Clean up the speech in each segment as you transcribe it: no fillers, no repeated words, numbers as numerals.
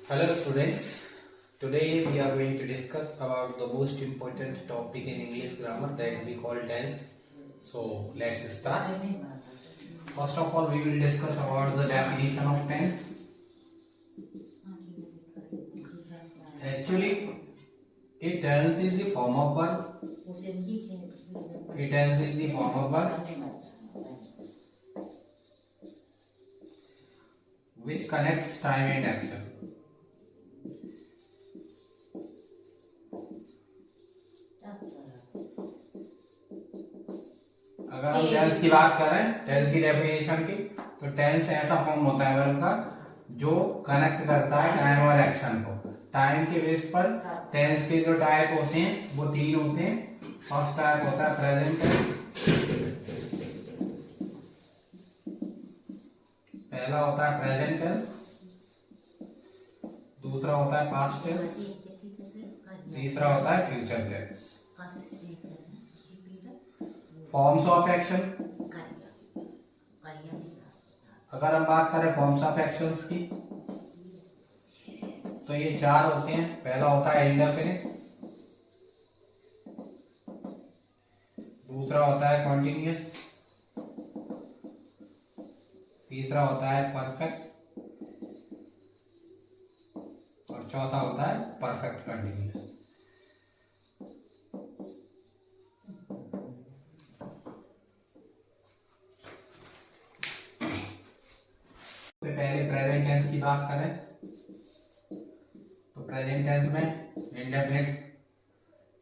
Hello students, today we are going to discuss about the most important topic in English grammar that we call tense. So let's start. First of all, we will discuss about the definition of tense. Actually, a tense is the form of verb. A tense is the form of verb which connects time and action. अगर हम tense की बात करें, tense की definition की, तो tense ऐसा form होता है वर्ब का जो कनेक्ट करता है टाइम और एक्शन को। टाइम के बेस पर टेंस के जो टाइप होते हैं वो तीन होते हैं। फर्स्ट टाइप होता है प्रेजेंट टेंस, पहला होता है प्रेजेंट टेंस, दूसरा होता है पास्ट टेंस, तीसरा होता है future tense. Forms of action, अगर हम बात करें फॉर्म्स ऑफ एक्शंस की तो ये चार होते हैं। पहला होता है इंडेफिनिट, दूसरा होता है कॉन्टिन्यूअस, तीसरा होता है परफेक्ट और चौथा होता है परफेक्ट कंटिन्यूअस। सबसे पहले प्रेजेंट टेंस की बात करें तो प्रेजेंट टेंस में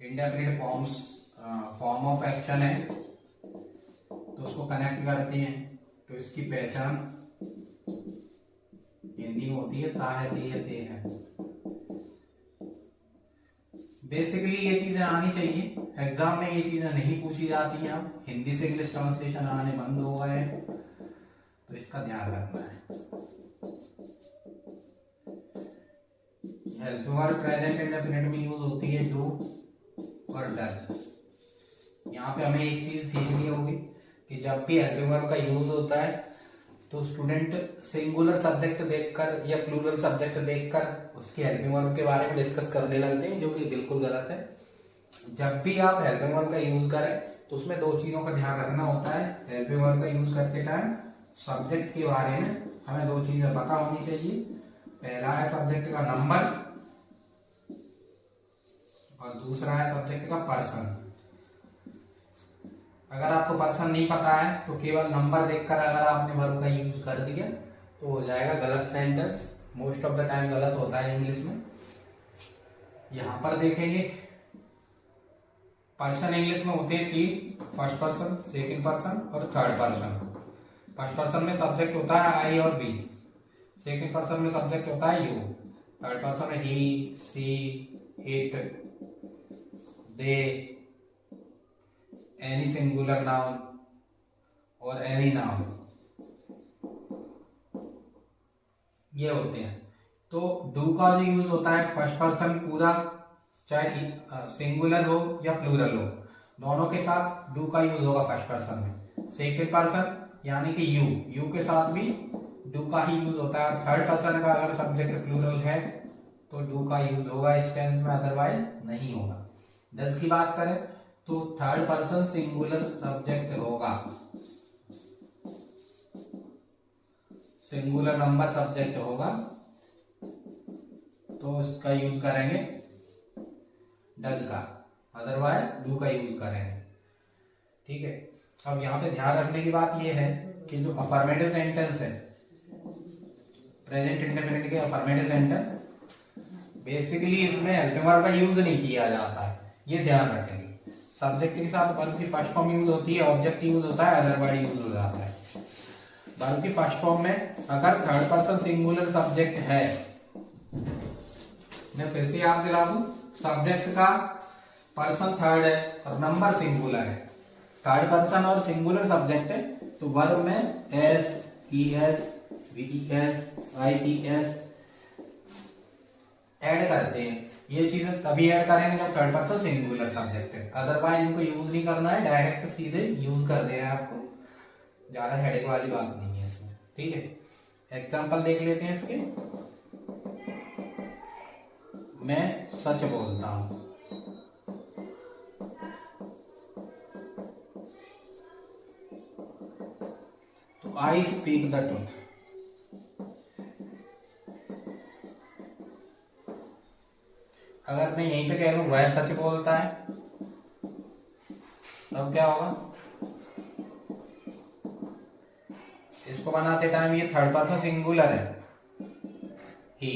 इंडेफिनिट फॉर्म ऑफ एक्शन है, तो उसको कनेक्ट करती हैं। तो इसकी पहचान हिंदी में होती है ताहे दिए ते है। बेसिकली ये चीजें आनी चाहिए, एग्जाम में ये चीजें नहीं पूछी जाती हैं। अब हिंदी से इंग्लिश ट्रांसलेशन आने बंद हो गए हैं, तो इसका ध्यान रखना है। हेल्पिंग वर्ब प्रेजेंट इंडेफिनिट में यूज होती है डू और डज। यहाँ पे हमें एक चीज सीखनी होगी कि जब भी हेल्पिंग वर्ब का यूज होता है तो स्टूडेंट सिंगुलर सब्जेक्ट देखकर या प्लूरल सब्जेक्ट देखकर उसकी हेल्पिंग वर्ब के बारे में डिस्कस करने लगते हैं, जो कि बिल्कुल गलत है। जब भी आप हेल्पिंग वर्ब का यूज करें तो उसमें दो चीजों का ध्यान रखना होता है। हेल्पिंग वर्ब का यूज करते टाइम सब्जेक्ट के बारे में हमें दो चीजें पता होनी चाहिए। पहला है सब्जेक्ट का नंबर और दूसरा है सब्जेक्ट का पर्सन। अगर आपको पर्सन नहीं पता है तो केवल नंबर देखकर अगर आपने वर्ब का यूज कर दिया तो हो जाएगा गलत sentence. Most of the time गलत होता है इंग्लिश में। यहां पर देखेंगे पर्सन इंग्लिश में होते हैं तीन, फर्स्ट पर्सन, सेकंड पर्सन और थर्ड पर्सन। फर्स्ट पर्सन में सब्जेक्ट होता है आई और बी, सेकंड पर्सन में सब्जेक्ट होता है यू, थर्ड पर्सन में he, she, it, they, any singular noun और एनी नाउन, ये होते हैं। तो डू का जो यूज होता है फर्स्ट पर्सन पूरा, चाहे सिंगुलर हो या प्लूरल हो, दोनों के साथ डू का यूज होगा फर्स्ट पर्सन में। सेकंड पर्सन यानी कि यू के साथ भी डू का ही यूज होता है। थर्ड पर्सन का अगर सब्जेक्ट प्लूरल है तो डू का यूज होगा इस टेंस में, अदरवाइज नहीं होगा। डज की बात करें तो थर्ड पर्सन सिंगुलर सब्जेक्ट होगा, सिंगुलर नंबर सब्जेक्ट होगा, तो इसका यूज करेंगे डज का, अदरवाइज डू का यूज करेंगे। ठीक है। अब यहाँ पे ध्यान रखने की बात यह है कि जो अफर्मेटिव सेंटेंस है, प्रेजेंट इंडेफिनिट के अफर्मेटिव सेंटेंस, बेसिकली इसमें हेल्पिंग वर्ब का यूज नहीं किया जाता है, ये ध्यान रखेंगे। सब्जेक्ट के साथ वर्ब की फर्स्ट फॉर्म यूज होती है, ऑब्जेक्ट यूज होता है, अदरवाइज यूज हो जाता है। वर्ब की फर्स्ट फॉर्म में अगर थर्ड पर्सन सिंगुलर सब्जेक्ट है, मैं फिर से याद दिला दूं, सब्जेक्ट का पर्सन थर्ड है और नंबर सिंगुलर है, थर्ड पर्सन और सिंगुलर सब्जेक्ट है, तो वर्ब में S, E S, V E S, I E S add करते हैं। ये चीजें तभी ऐड करेंगे जब थर्ड पर्सन सिंगुलर सब्जेक्ट है, अदरवाइज इनको यूज नहीं करना है, डायरेक्ट सीधे यूज कर देना है आपको, ज्यादा हेडेक वाली बात नहीं है इसमें। ठीक है, एग्जांपल देख लेते हैं इसके। मैं सच बोलता हूँ। तो आई स्पीक द ट्रूथ। अगर मैं यहीं पे कह लूं वह सच बोलता है, तब क्या होगा? इसको बनाते टाइम ये थर्ड पर्सन सिंगुलर है, ही,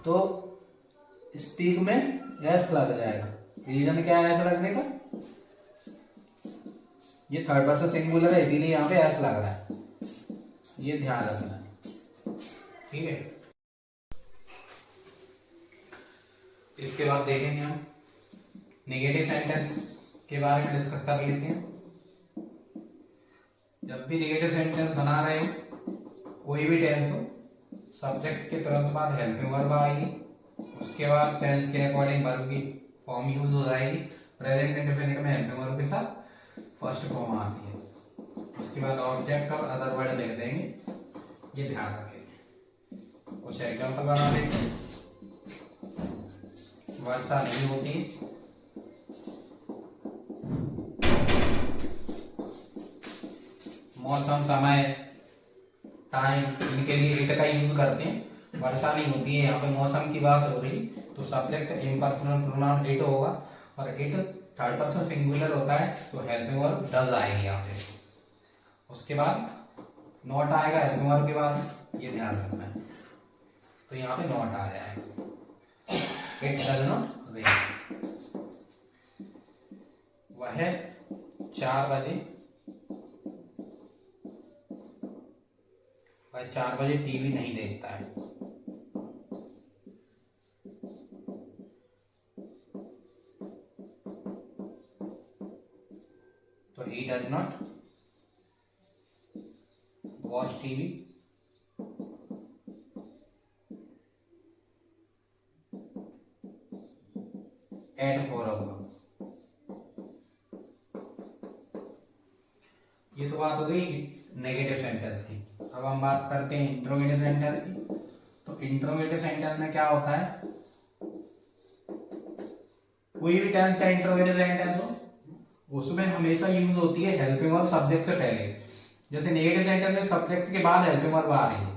तो स्पीक में एस लग जाएगा। रीजन क्या है एस लगने का? ये थर्ड पर्सन सिंगुलर है, इसीलिए यहाँ पे एस लग रहा है, ये ध्यान रखना है। ठीक है, इसके बाद देखेंगे हम नेगेटिव सेंटेंस के बारे में डिस्कस कर लेते हैं। जब भी नेगेटिव सेंटेंस बना रहे हो, कोई भी टेंस हो, सब्जेक्ट के तुरंत बाद हेल्पिंग वर्ब आएगी, उसके बाद टेंस के अकॉर्डिंग वर्ब की फॉर्म यूज हो जाएगी। प्रेजेंट इंडेफिनिट में हेल्पिंग वर्ब के साथ फर्स्ट फॉर्म आती है, उसके बाद ऑब्जेक्ट और अदर वर्ड लिख देंगे, ये ध्यान रखेंगे। कुछ एग्जांपल बना देते हैं। वर्षा नहीं होती, मौसम, समय, टाइम, इनके लिए इट का यूज करते हैं। वर्षा नहीं होती है, यहाँ पे मौसम की बात हो रही, तो सब्जेक्ट इम्पर्सनल प्रोनाउन इट होगा, और इट थर्ड पर्सन सिंगुलर होता है, तो हेल्पिंग वर्ब डज आएगी यहाँ पे। उसके बाद नॉट आएगा हेल्पिंग वर्ब के बाद, ये ध्यान रखना है, तो यहाँ पे नॉट आ जाएगा, इट डज नॉट रेन। वह 4 बजे टीवी नहीं देखता है। तो he does not watch TV at 4 o'clock। ये तो बात हो गई नेगेटिव सेंटेंस की। अब हम बात करते हैं इंट्रोगेटिव सेंटेंस की। तो इंट्रोगेटिव सेंटेंस में क्या होता है? कोई भी टेंस का इंट्रोगेटिव सेंटेंस हो, उसमें हमेशा यूज होती है हेल्पिंग वर्ब सब्जेक्ट से पहले। जैसे नेगेटिव सेंटेंस में सब्जेक्ट के बाद हेल्पिंग वर्ब आ रही है,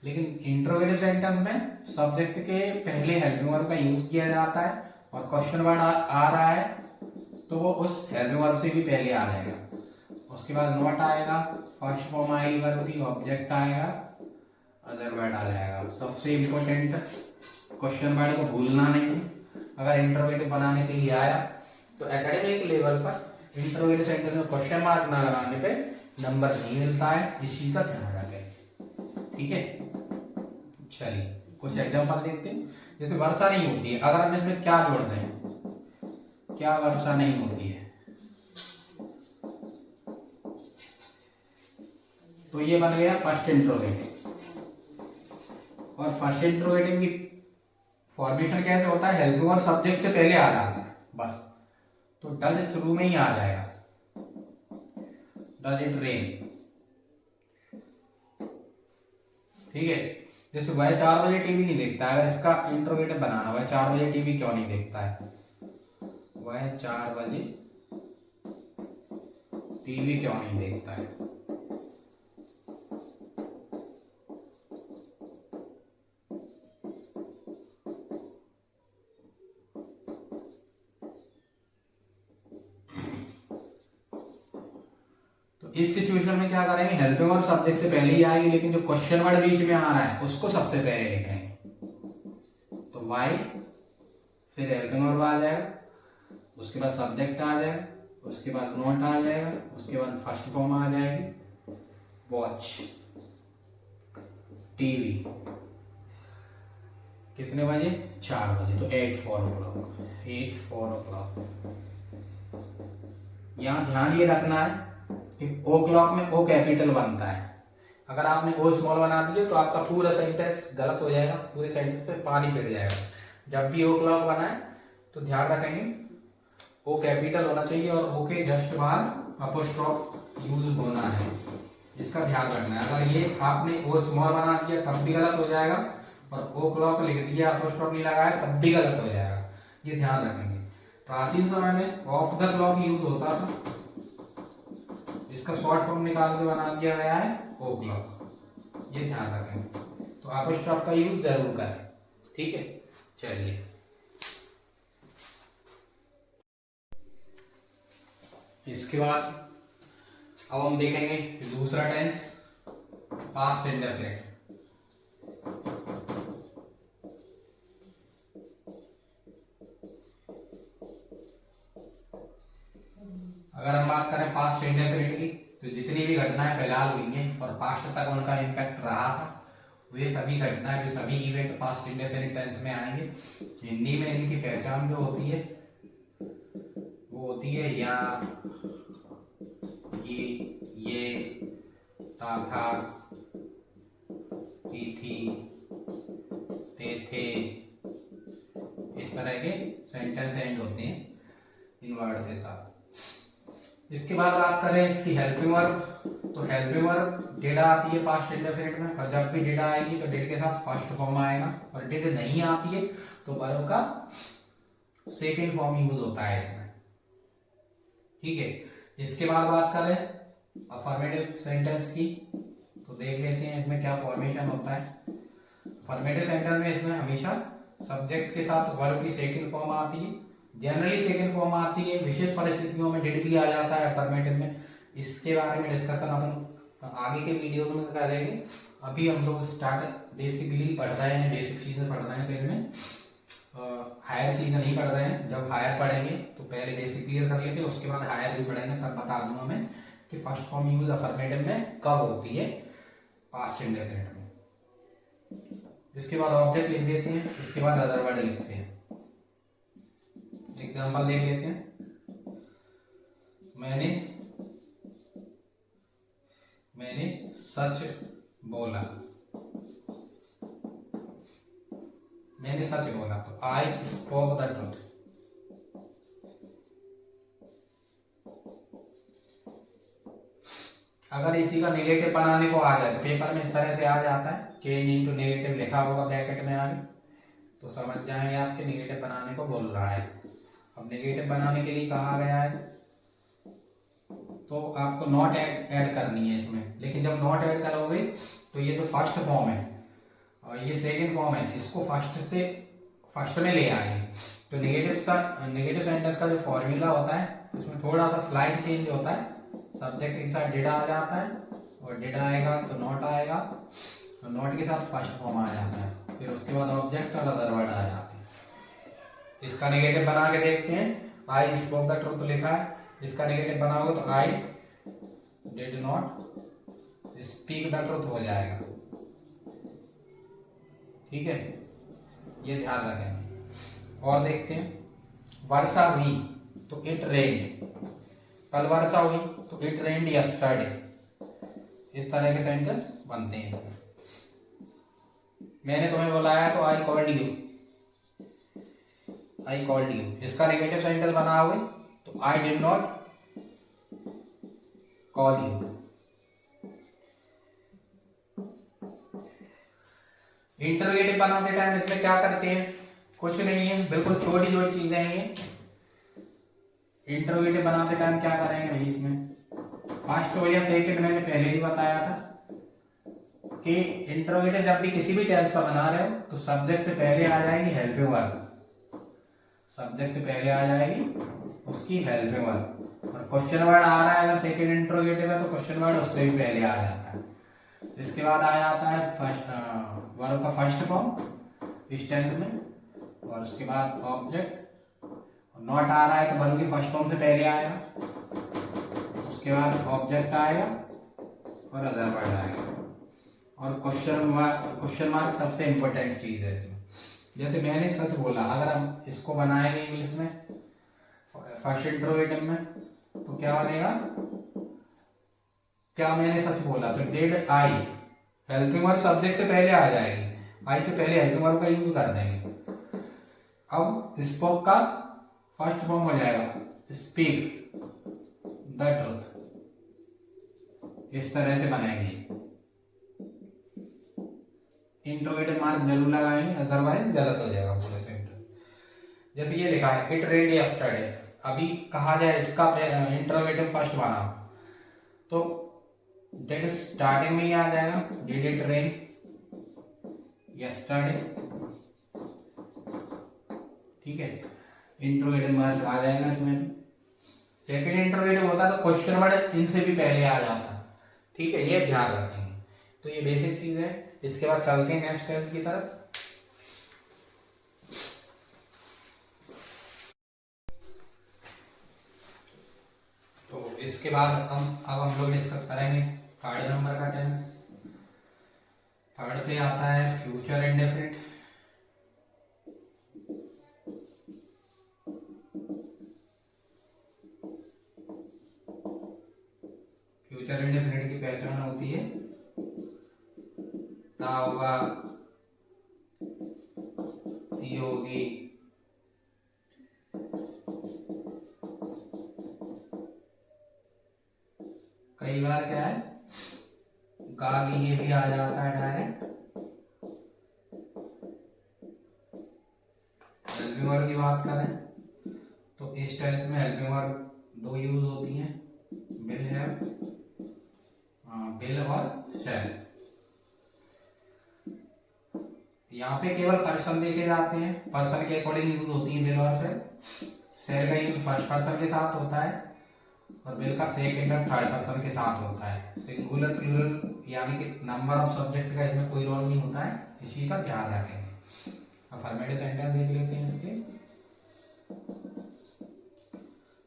लेकिन इंट्रोगेटिव सेंटेंस में सब्जेक्ट के पहले हेल्पिंग वर्ब का यूज किया जाता है, और क्वेश्चन वर्ड आ रहा है तो वो उस हेल्पिंग वर्ब से भी पहले आ जाएगा। उसके बाद नॉट आएगा, फर्स्ट फॉर्म आएगी वर्ब की, ऑब्जेक्ट आएगा, अदर वर्ड आ जाएगा। सबसे इंपॉर्टेंट क्वेश्चन वर्ड को भूलना नहीं है। अगर इंट्रोगेटिव बनाने के लिए आया तो एकेडमिक लेवल पर इंट्रोगेटिव सेंटेंस में क्वेश्चन मार्क ना लगाने पे नंबर नहीं मिलता है, इस चीज का ध्यान रखें। ठीक है, चलिए कुछ एग्जांपल देखते हैं। जैसे वर्षा नहीं होती है, अगर हम इसमें क्या जोड़ दें, क्या वर्षा नहीं होती है, तो ये बन गया फर्स्ट इंट्रोगेटिव। और फर्स्ट इंट्रोगेटिव की फॉर्मेशन कैसे होता है? हेल्पिंग वर्ब सब्जेक्ट से पहले आ जाता है बस, तो डज शुरू में ही आ जाएगा, डज इट रेन। ठीक है, जैसे वह 4 बजे टीवी नहीं देखता है, इसका इंट्रोगेटिव बनाना, वह 4 बजे टीवी क्यों नहीं देखता है, वह 4 बजे टीवी क्यों नहीं देखता है। इस सिचुएशन में क्या करेंगे? हेल्पिंग वर्ब सब्जेक्ट से पहले ही आएगी, लेकिन जो क्वेश्चन वर्ड बीच में आ रहा है उसको सबसे पहले लिखेंगे। तो वाई, फिर हेल्पिंग वर्ब आ जाएगा, उसके बाद सब्जेक्ट आ जाएगा, उसके बाद नोट आ जाएगा, उसके बाद फर्स्ट फॉर्म आ जाएगी, वॉच टीवी कितने बजे? 4 बजे, तो 8 4 o'clock। यहां ध्यान ये रखना है ओ क्लॉक में ओ कैपिटल बनता है। अगर आपने ओ स्मॉल बना दिया तो आपका पूरा सेंटेंस गलत हो जाएगा, पूरे सेंटेंस पे पानी फिर जाएगा। जब भी ओ क्लॉक बनाए तो ध्यान रखेंगे ओ कैपिटल होना चाहिए, और ओ के जस्ट बाहर अपोस्ट्रोफ यूज होना है, इसका ध्यान रखना है। अगर ये आपने ओ स्मॉल बना दिया तब भी गलत हो जाएगा, और ओ क्लॉक लिख दिया अपोस्ट्रोफ नहीं लगाया तब भी गलत हो जाएगा, ये ध्यान रखेंगे। प्राचीन समय में ऑफ द क्लॉक यूज होता था, इसका शॉर्ट फॉर्म निकाल के बना दिया गया है ओ क्लॉक, ये ध्यान रखेंगे। तो अपोस्ट्रोफ का यूज जरूर करें, ठीक है। चलिए इसके बाद अब हम देखेंगे दूसरा टेंस, पास्ट इंडेफिनिट। अगर हम बात करें पास्ट इंडेफिनिट की, तो जितनी भी घटनाएं फिलहाल हुई हैं और पास्ट तक उनका इम्पैक्ट रहा था, वे सभी घटनाएं, वे सभी इवेंट पास्ट इंडेफिनिट टेंस में आएंगे। हिंदी में इनकी पहचान जो होती है वो होती है या, ये, था, थी, ते, थे, इस तरह के सेंटेंस एंड होते हैं इन वर्ड के साथ। इसके बाद बात करें इसकी हेल्पिंग वर्ब, तो हेल्पिंग वर्ब डेडा आती है पास्ट इंडेफिनिट में, और जब भी डेडा आएगी तो डेड के साथ फर्स्ट फॉर्म आएगा, और डेड नहीं आती है तो वर्ब का सेकेंड फॉर्म यूज होता है इसमें, ठीक है। इसके बाद बात करें अफर्मेटिव सेंटेंस की, तो देख लेते हैं इसमें क्या फॉर्मेशन होता है। अफर्मेटिव सेंटेंस में इसमें हमेशा सब्जेक्ट के साथ वर्ब की सेकंड फॉर्म आती है, जनरली सेकंड फॉर्म आती है, विशेष परिस्थितियों में डिड भी आ जाता है अफर्मेटिव में। इसके बारे में डिस्कशन हम आगे के वीडियोस में करेंगे। अभी हम लोग स्टार्ट बेसिकली पढ़ रहे हैं, बेसिक चीजें पढ़ रहे हैं, तो इनमें हायर चीजें नहीं पढ़ रहे हैं। जब हायर पढ़ेंगे तो पहले बेसिक क्लियर कर लेते हैं, उसके बाद हायर भी पढ़ेंगे, तब बता दूंगा मैं कि फर्स्ट फॉर्म यूज अफर्मेटिव में कब होती है पास्ट इंडेफिनिट में। इसके बाद ऑब्जेक्ट लिख देते हैं, इसके बाद अदर वर्ड लिखते हैं। एग्जाम्पल देख लेते हैं। मैंने सच बोला, मैंने सच बोला, तो आई स्पोक द ट्रुथ। अगर इसी का नेगेटिव बनाने को आ जाए, पेपर में इस तरह से आ जाता है, चेंज इनटू नेगेटिव लिखा होगा ब्रैकेट में आगे, तो समझ जाएंगे आपके नेगेटिव बनाने को बोल रहा है। अब नेगेटिव बनाने के लिए कहा गया है तो आपको नॉट ऐड करनी है इसमें, लेकिन जब नॉट ऐड करोगे तो ये तो फर्स्ट फॉर्म है और ये सेकंड फॉर्म है, इसको फर्स्ट में ले आएंगे। तो नेगेटिव सेंटेंस का जो फॉर्मूला होता है उसमें थोड़ा सा स्लाइड चेंज होता है, सब्जेक्ट के साथ डेटा आ जाता है, और डेटा आएगा तो नॉट आएगा, तो नॉट के साथ फर्स्ट फॉर्म आ जाता है, फिर उसके बाद ऑब्जेक्ट और अदर वर्ड आ जाते हैं। इसका नेगेटिव बना के देखते हैं। आई स्पोक द ट्रुथ लिखा है, इसका नेगेटिव बनाओगे तो I did not speak the truth हो जाएगा, ठीक है, ये ध्यान रखेंगे। और देखते हैं वर्षा हुई तो इट रेन्ड, कल वर्षा हुई तो इट रेन्ड यस्टरडे, इस तरह के सेंटेंस बनते हैं इसमें। मैंने तुम्हें बुलाया तो I called you, I called you, इसका नेगेटिव सेंटेंस बनाओगे तो I did not call you. Interrogative बनाते टाइम इसमें क्या करते हैं, कुछ नहीं है, बिल्कुल छोटी छोटी चीजें हैं। इंटरोगेटिव बनाते टाइम क्या करेंगे भाई, इसमें फर्स्ट हो या सेकंड, मैंने पहले ही बताया था कि इंटरोगेटिव जब भी किसी भी टेंस का बना रहे हो तो सब्जेक्ट से पहले आ जाएगी हेल्पिंग वर्ब, सब्जेक्ट से पहले आ जाएगी उसकी हेल्पिंग वर्ब, और क्वेश्चन वर्ड आ रहा है अगर सेकंड इंटरोगेटिव है तो क्वेश्चन वर्ड उससे भी पहले आ जाता है। इसके बाद आ जाता है वर्ब का फर्स्ट फॉर्म इस टेंस में, और उसके बाद ऑब्जेक्ट, नॉट आ रहा है तो वर्ब की फर्स्ट फॉर्म से पहले आएगा, उसके बाद ऑब्जेक्ट आएगा और अदर वर्ड आएगा, और क्वेश्चन मार्क सबसे इंपॉर्टेंट चीज है इसमें। जैसे मैंने सच बोला, अगर हम इसको बनाएंगे इंग्लिश में फर्स्ट इंटरोगेटिव में तो क्या बनेगा, क्या मैंने सच बोला, तो did I, helping verb subject से पहले आ जाएगी, आई से पहले हेल्पिंग वर्ब का यूज कर देंगे। अब स्पोक का फर्स्ट फॉर्म हो जाएगा स्पीक द ट्रुथ, इस तरह से बनाएंगे। इंट्रोगेटिव मार्क जरूर लगाएंगे, अदरवाइज गलत हो जाएगा पूरे सेंटेंस। जैसे ये लिखा है इट रेन्ड यस्टरडे, अभी कहा जाए इसका इंट्रोगेटिव फर्स्ट बना तो डेट स्टार्टिंग में ही आ जाएगा, डिड इट रेन यस्टरडे, ठीक है, इंट्रोगेटिव मार्क आ जाएगा इसमें। सेकंड इंट्रोगेटिव होता तो क्वेश्चन वर्ड इनसे भी पहले आ जाता, ठीक है, ये ध्यान रखेंगे। तो ये बेसिक चीज है। इसके बाद चलते हैं नेक्स्ट टेंस की तरफ। तो इसके बाद हम लोग डिस्कस करेंगे थर्ड नंबर का टेंस। थर्ड पे आता है फ्यूचर इंडेफिनिट। फ्यूचर इंडेफिनिट की पहचान होती है ता होगा, ती होगी, कई बार क्या है गा की ये भी आ जाता है डायरेक्ट। हेल्पिंग वर्ब की बात करें तो इस टेंस में हेल्पिंग वर्ब दो यूज होती हैं, विल हैव, विल और शैल। यहाँ पे केवल पर्सन देखे जाते हैं, पर्सन के अकॉर्डिंग यूज होती है विल और शैल। शैल का यूज फर्स्ट पर्सन के साथ होता है और विल का सेकंड और थर्ड पर्सन के साथ होता है। सिंगुलर प्लूरल यानी कि नंबर ऑफ सब्जेक्ट का इसमें कोई रोल नहीं होता है, इसी का ध्यान रखेंगे। अफर्मेटिव सेंटेंस देख लेते हैं इसके।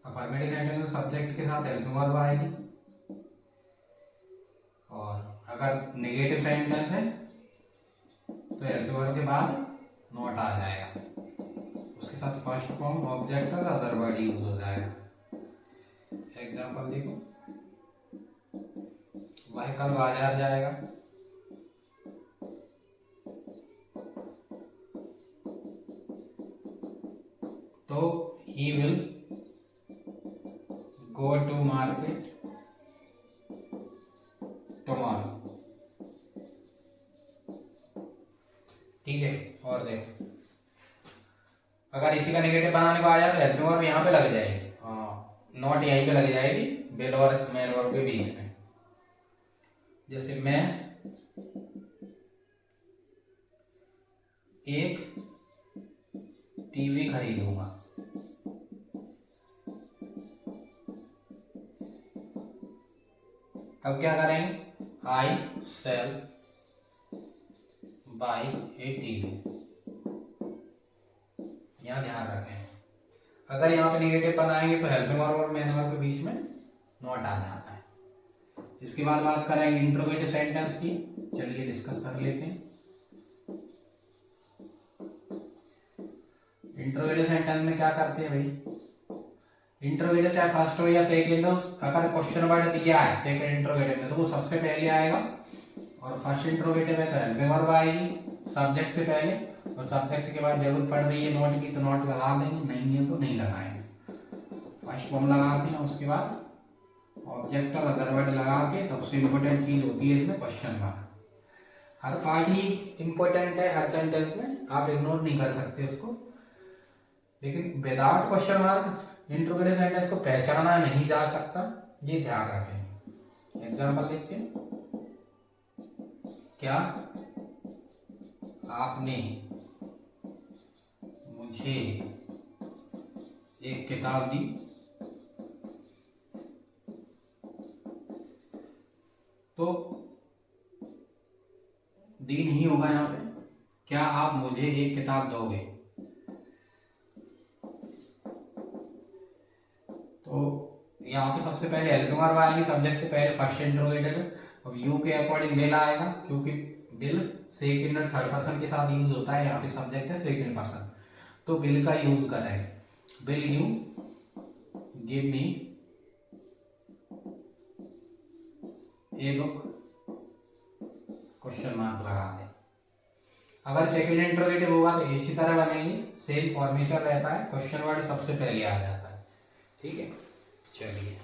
अफर्मेटिव सेंटेंस में सब्जेक्ट के साथ हेल्पिंग वर्ब आएगी, और अगर नेगेटिव सेंटेंस है तो हेल्पिंग वर्ब के बाद नॉट आ जाएगा, उसके साथ फर्स्ट फॉर्म ऑब्जेक्ट और अदर वर्ड यूज हो जाएगा। एग्जांपल देखो, वह कल बाजार जाएगा, तो he will go to market tomorrow, ठीक है। और देखो अगर इसी का नेगेटिव बनाने को आया तो हेल्पिंग वर्ब यहाँ पे लग जाएगी, नॉट यहीं पे लग जाएगी विल और मेन वर्ब के बीच में। जैसे मैं एक टीवी खरीदूंगा, अब क्या करेंगे, आई सेल बाय ए टीवी, यहाँ ध्यान रखें। अगर यहाँ पे नेगेटिव बनाएंगे तो हेल्पिंग वर्ब और मेन वर्ब के बीच में नॉट आ जाता है। इसके बाद बात करेंगे इंट्रोगेटिव सेंटेंस की, चलिए डिस्कस कर लेते हैं। इंट्रोगेटिव सेंटेंस में क्या करते हैं भाई, इंट्रोगेटिव चाहे फर्स्ट हो या सेकंड हो, अगर क्वेश्चन वर्ड दिया है सेकंड इंट्रोगेटिव में तो वो सबसे पहले आएगा, और फर्स्ट इंट्रोगेटिव में तो हेल्पिंग वर्ब आएगी सब्जेक्ट से पहले, और सब्जेक्ट के बाद जरूरत पड़ रही है नॉट की तो नॉट लगा देंगे, नहीं है तो नहीं लगाएंगे। फर्स्ट फॉर्म लगाते हैं, उसके बाद ऑब्जेक्ट और अदर वर्ड लगा के सबसे इंपॉर्टेंट चीज होती है इसमें क्वेश्चन मार्क। हर पार्ट ही इंपॉर्टेंट है हर सेंटेंस में, आप इग्नोर नहीं कर सकते उसको, लेकिन without question mark interrogative sentence को पहचाना नहीं जा सकता, ये ध्यान रखें। एग्जांपल देखते हैं, क्या आपने मुझे एक किताब दी, तो दी नहीं होगा यहाँ पे, क्या आप मुझे एक किताब दोगे, तो यहाँ पे सबसे पहले हेल्पिंग वर्ब आएगी सब्जेक्ट से पहले फर्स्ट इंट्रोगेटिव, अब यू के अकॉर्डिंग विल आएगा क्योंकि विल सेकंड और थर्ड पर्सन के साथ यूज होता है, यहाँ पे सब्जेक्ट है सेकंड पर्सन, तो विल का यूज करेंगे, will you give me a book, question mark लगा दे। अगर सेकंड इंट्रोगेटिव होगा तो इसी तरह बनेगी, सेम फॉर्मेशन रहता है, क्वेश्चन वर्ड सबसे पहले आ जाता है, ठीक है। चलिए